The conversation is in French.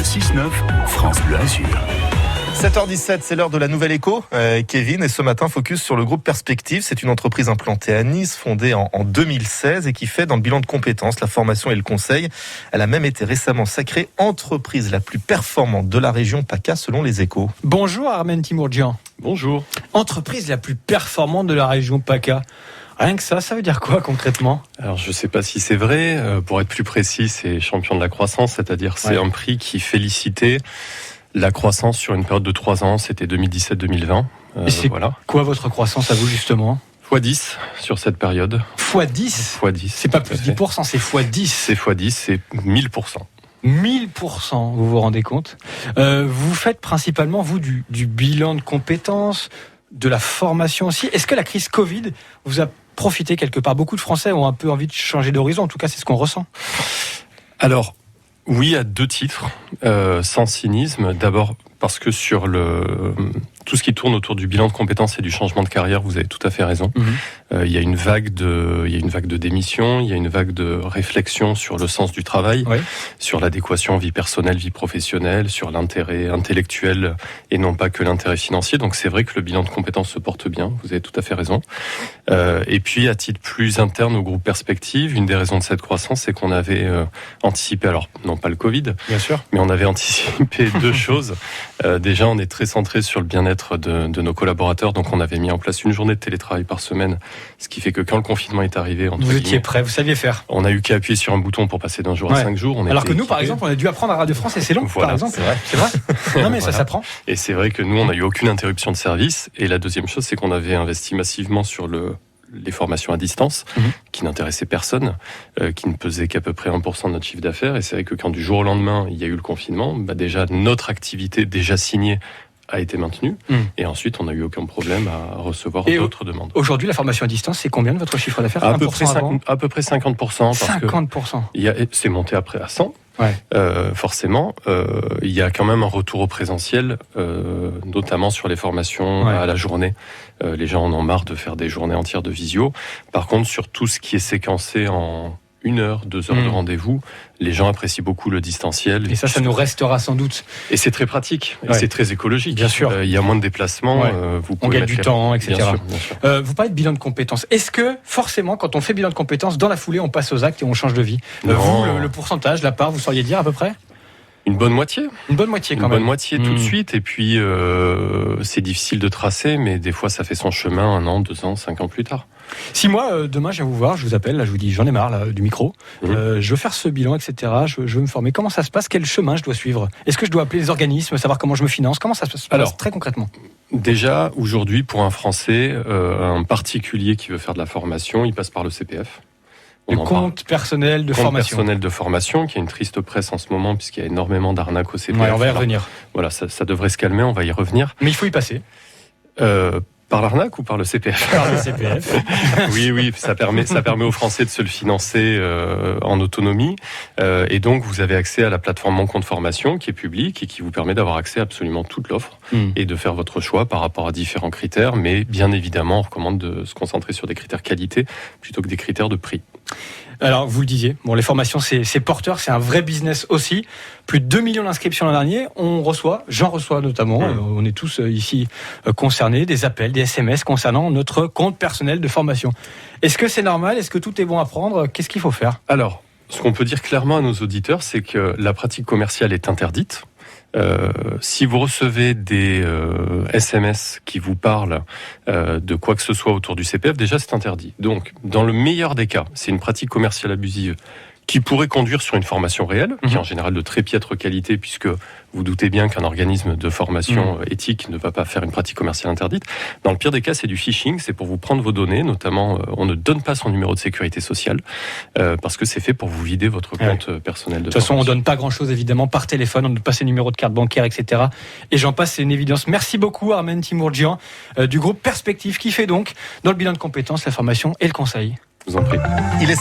6-9, France Bleu Azur. 7h17, c'est l'heure de la Nouvelle Éco, Kevin, et ce matin, focus sur le groupe Perspective. C'est une entreprise implantée à Nice, fondée en 2016 et qui fait dans le bilan de compétences, la formation et le conseil. Elle a même été récemment sacrée entreprise la plus performante de la région PACA selon les Échos. Bonjour Armen Timourdjian. Bonjour. Entreprise la plus performante de la région PACA. Rien que ça veut dire quoi concrètement ? Alors je ne sais pas si c'est vrai. Pour être plus précis, c'est champion de la croissance, c'est-à-dire c'est un prix qui félicitait la croissance sur une période de 3 ans, c'était 2017-2020. Et c'est quoi votre croissance à vous justement ? x10 sur cette période. x10 ? x10. C'est pas plus 10%, c'est x10. C'est x10, c'est 1000%. 1000%, vous vous rendez compte ? Vous faites principalement, vous, du bilan de compétences, de la formation aussi. Est-ce que la crise Covid vous a profité quelque part ? Beaucoup de Français ont un peu envie de changer d'horizon, en tout cas c'est ce qu'on ressent. Alors, oui, à 2 titres, sans cynisme. D'abord, parce que sur tout ce qui tourne autour du bilan de compétences et du changement de carrière, vous avez tout à fait raison. Il y a une vague de démissions, il y a une vague de réflexion sur le sens du travail, sur l'adéquation vie personnelle, vie professionnelle, sur l'intérêt intellectuel et non pas que l'intérêt financier. Donc c'est vrai que le bilan de compétences se porte bien, vous avez tout à fait raison. Et puis à titre plus interne au groupe Perspective, une des raisons de cette croissance, c'est qu'on avait anticipé, alors non pas le Covid, bien sûr, mais on avait anticipé 2 choses. Déjà, on est très centré sur le bien-être de nos collaborateurs, donc on avait mis en place une journée de télétravail par semaine, ce qui fait que quand le confinement est arrivé, vous étiez prêt, vous saviez faire. On a eu qu'à appuyer sur un bouton pour passer d'1 jour à 5 jours. Alors que nous, par exemple, on a dû apprendre à Radio France et c'est long, par exemple. C'est vrai. Non mais ça s'apprend. Et c'est vrai que nous, on n'a eu aucune interruption de service. Et la deuxième chose, c'est qu'on avait investi massivement sur les formations à distance, qui n'intéressaient personne, qui ne pesaient qu'à peu près 1% de notre chiffre d'affaires. Et c'est vrai que quand du jour au lendemain, il y a eu le confinement, déjà notre activité déjà signée a été maintenue. Et ensuite, on n'a eu aucun problème à recevoir d'autres demandes. Aujourd'hui, la formation à distance, c'est combien de votre chiffre d'affaires ? À peu près 50%. Parce 50%. C'est monté après à 100%. Forcément, il y a quand même un retour au présentiel, notamment sur les formations à la journée. Les gens en ont marre de faire des journées entières de visio. Par contre, sur tout ce qui est séquencé en 1 heure, 2 heures de rendez-vous, les gens apprécient beaucoup le distanciel. Et ça nous restera sans doute. Et c'est très pratique, et c'est très écologique. Bien sûr. Il y a moins de déplacements, on gagne du temps, etc. Bien sûr. Vous parlez de bilan de compétences. Est-ce que, forcément, quand on fait bilan de compétences, dans la foulée, on passe aux actes et on change de vie ? Vous, le pourcentage, la part, vous sauriez dire à peu près ? Une bonne moitié. Une bonne moitié quand même. Une bonne moitié tout de suite. Et puis, c'est difficile de tracer, mais des fois, ça fait son chemin 1 an, 2 ans, 5 ans plus tard. Si moi, demain, je viens vous voir, je vous appelle, là, je vous dis, j'en ai marre là, du micro, je veux faire ce bilan, etc., je veux me former. Comment ça se passe ? Quel chemin je dois suivre ? Est-ce que je dois appeler les organismes, savoir comment je me finance ? Comment ça se passe ? Alors, très concrètement ? Déjà, aujourd'hui, pour un Français, un particulier qui veut faire de la formation, il passe par le CPF. Le compte personnel de formation. Compte personnel de formation, qui a une triste presse en ce moment, puisqu'il y a énormément d'arnaques au CPF. On va y revenir. Voilà, ça devrait se calmer, on va y revenir. Mais il faut y passer. Par l'arnaque ou par le CPF ? Par le CPF. Oui, ça permet aux Français de se le financer en autonomie. Et donc, vous avez accès à la plateforme Mon Compte Formation, qui est publique et qui vous permet d'avoir accès à absolument toute l'offre et de faire votre choix par rapport à différents critères. Mais bien évidemment, on recommande de se concentrer sur des critères qualité plutôt que des critères de prix. Alors, vous le disiez, les formations, c'est porteur, c'est un vrai business aussi. Plus de 2 millions d'inscriptions l'an dernier. J'en reçois notamment, on est tous ici concernés, des appels, des SMS concernant notre compte personnel de formation. Est-ce que c'est normal ? Est-ce que tout est bon à prendre ? Qu'est-ce qu'il faut faire ? Alors, ce qu'on peut dire clairement à nos auditeurs, c'est que la pratique commerciale est interdite. Si vous recevez des SMS qui vous parlent de quoi que ce soit autour du CPF, déjà c'est interdit. Donc, dans le meilleur des cas, c'est une pratique commerciale abusive qui pourrait conduire sur une formation réelle, qui est en général de très piètre qualité, puisque vous doutez bien qu'un organisme de formation éthique ne va pas faire une pratique commerciale interdite. Dans le pire des cas, c'est du phishing, c'est pour vous prendre vos données, notamment on ne donne pas son numéro de sécurité sociale, parce que c'est fait pour vous vider votre compte personnel de toute façon, on ne donne pas grand-chose évidemment par téléphone, on ne donne pas ses numéros de carte bancaire, etc. Et j'en passe, c'est une évidence. Merci beaucoup Armen Timourdjian du groupe Perspective, qui fait donc, dans le bilan de compétences, la formation et le conseil. Je vous en prie. Il est